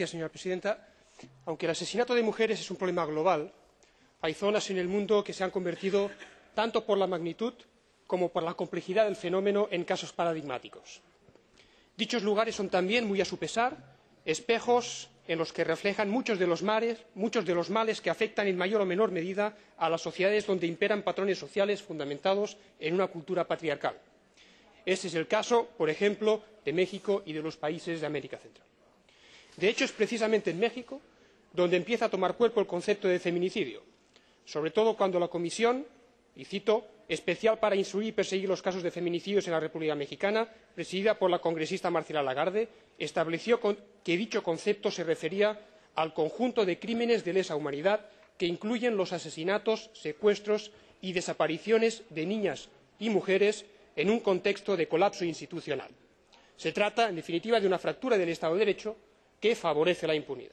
Señora presidenta. Aunque el asesinato de mujeres es un problema global, hay zonas en el mundo que se han convertido, tanto por la magnitud como por la complejidad del fenómeno, en casos paradigmáticos. Dichos lugares son también, muy a su pesar, espejos en los que reflejan muchos de los males que afectan en mayor o menor medida a las sociedades donde imperan patrones sociales fundamentados en una cultura patriarcal. Este es el caso, por ejemplo, de México y de los países de América Central. De hecho, es precisamente en México donde empieza a tomar cuerpo el concepto de feminicidio, sobre todo cuando la Comisión, y cito, especial para instruir y perseguir los casos de feminicidios en la República Mexicana, presidida por la congresista Marcela Lagarde, estableció que dicho concepto se refería al conjunto de crímenes de lesa humanidad que incluyen los asesinatos, secuestros y desapariciones de niñas y mujeres en un contexto de colapso institucional. Se trata, en definitiva, de una fractura del Estado de Derecho que favorece la impunidad.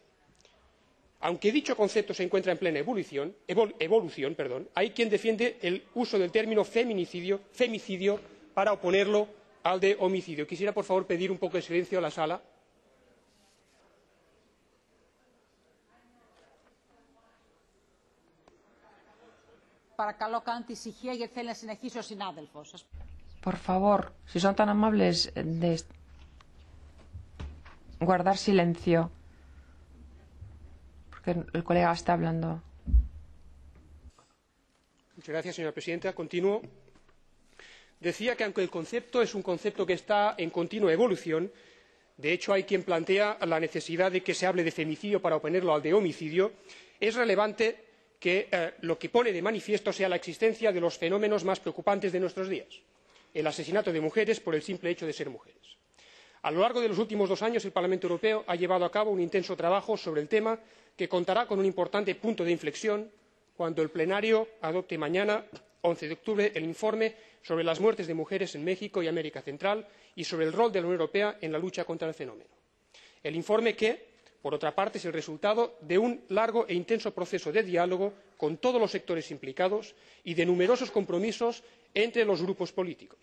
Aunque dicho concepto se encuentra en plena evolución, hay quien defiende el uso del término femicidio para oponerlo al de homicidio. Quisiera, por favor, pedir un poco de silencio a la sala. Por favor, si son tan amables de guardar silencio, porque el colega está hablando. Muchas gracias, señora presidenta. Continúo. Decía que, aunque el concepto es un concepto que está en continua evolución, de hecho hay quien plantea la necesidad de que se hable de femicidio para oponerlo al de homicidio, es relevante que lo que pone de manifiesto sea la existencia de los fenómenos más preocupantes de nuestros días, el asesinato de mujeres por el simple hecho de ser mujeres. A lo largo de los últimos 2 años, el Parlamento Europeo ha llevado a cabo un intenso trabajo sobre el tema que contará con un importante punto de inflexión cuando el Plenario adopte mañana, 11 de octubre, el informe sobre las muertes de mujeres en México y América Central y sobre el rol de la Unión Europea en la lucha contra el fenómeno. El informe que, por otra parte, es el resultado de un largo e intenso proceso de diálogo con todos los sectores implicados y de numerosos compromisos entre los grupos políticos.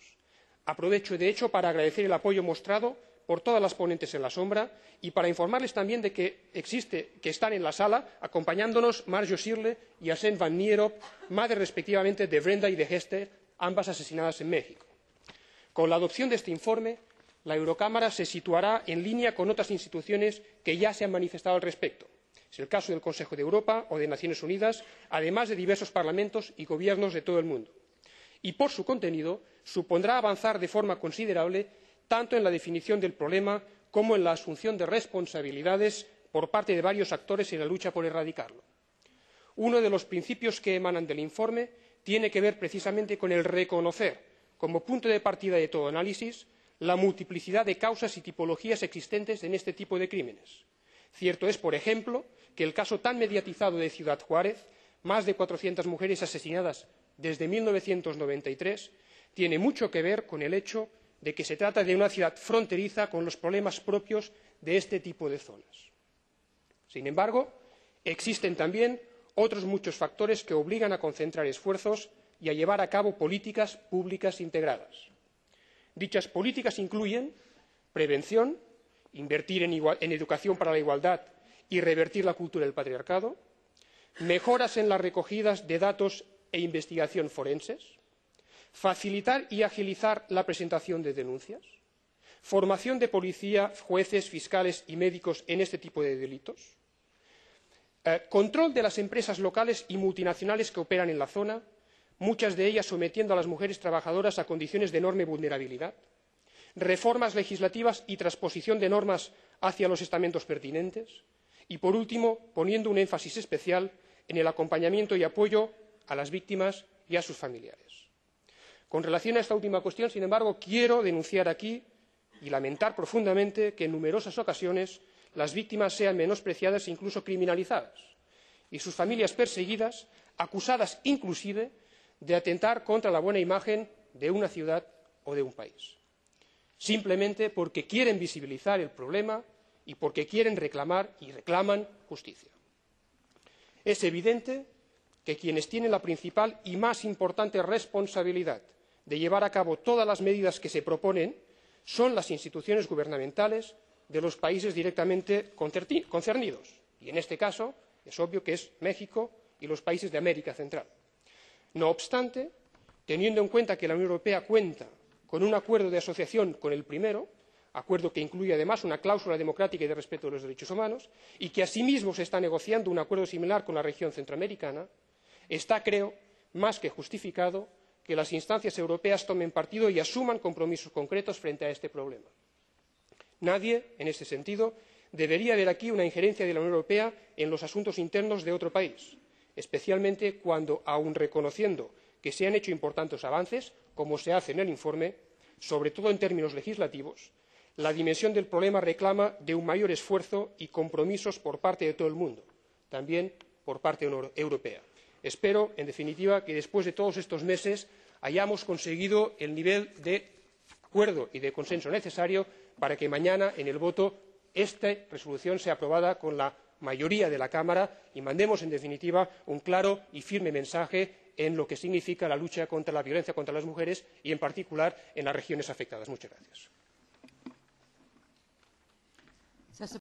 Aprovecho, de hecho, para agradecer el apoyo mostrado por todas las ponentes alternativas y para informarles también de que están en la sala acompañándonos Marjo Sirle y Arsène Van Nierop, madres respectivamente de Brenda y de Hester, ambas asesinadas en México. Con la adopción de este informe, la Eurocámara se situará en línea con otras instituciones que ya se han manifestado al respecto. Es el caso del Consejo de Europa o de las Naciones Unidas, además de diversos parlamentos y gobiernos de todo el mundo. Y por su contenido, supondrá avanzar de forma considerable tanto en la definición del problema como en la asunción de responsabilidades por parte de varios actores en la lucha por erradicarlo. Uno de los principios que emanan del informe tiene que ver precisamente con el reconocer, como punto de partida de todo análisis, la multiplicidad de causas y tipologías existentes en este tipo de crímenes. Cierto es, por ejemplo, que el caso tan mediatizado de Ciudad Juárez, más de 400 mujeres asesinadas desde 1993, tiene mucho que ver con el hecho de que se trata de una ciudad fronteriza con los problemas propios de este tipo de zonas. Sin embargo, existen también otros muchos factores que obligan a concentrar esfuerzos y a llevar a cabo políticas públicas integradas. Dichas políticas incluyen prevención, invertir en educación para la igualdad y revertir la cultura del patriarcado, mejoras en las recogidas de datos e investigación forenses, facilitar y agilizar la presentación de denuncias, formación de policía, jueces, fiscales y médicos en este tipo de delitos, control de las empresas locales y multinacionales que operan en la zona, muchas de ellas sometiendo a las mujeres trabajadoras a condiciones de enorme vulnerabilidad, reformas legislativas y transposición de normas hacia los estamentos pertinentes y, por último, poniendo un énfasis especial en el acompañamiento y apoyo a las víctimas y a sus familiares. Con relación a esta última cuestión, sin embargo, quiero denunciar aquí y lamentar profundamente que en numerosas ocasiones las víctimas sean menospreciadas e incluso criminalizadas y sus familias perseguidas, acusadas inclusive de atentar contra la buena imagen de una ciudad o de un país, simplemente porque quieren visibilizar el problema y porque quieren reclamar y reclaman justicia. Es evidente que quienes tienen la principal y más importante responsabilidad de llevar a cabo todas las medidas que se proponen son las instituciones gubernamentales de los países directamente concernidos, y en este caso es obvio que es México y los países de América Central. No obstante, teniendo en cuenta que la Unión Europea cuenta con un acuerdo de asociación con el primero, acuerdo que incluye además una cláusula democrática y de respeto de los derechos humanos, y que asimismo se está negociando un acuerdo similar con la región centroamericana, está, creo, más que justificado que las instancias europeas tomen partido y asuman compromisos concretos frente a este problema. Nadie, en este sentido, debería ver aquí una injerencia de la Unión Europea en los asuntos internos de otro país, especialmente cuando, aun reconociendo que se han hecho importantes avances, como se hace en el informe, sobre todo en términos legislativos, la dimensión del problema reclama de un mayor esfuerzo y compromisos por parte de todo el mundo, también por parte europea. Espero, en definitiva, que después de todos estos meses hayamos conseguido el nivel de acuerdo y de consenso necesario para que mañana, en el voto, esta resolución sea aprobada con la mayoría de la Cámara y mandemos, en definitiva, un claro y firme mensaje en lo que significa la lucha contra la violencia contra las mujeres y, en particular, en las regiones afectadas. Muchas gracias.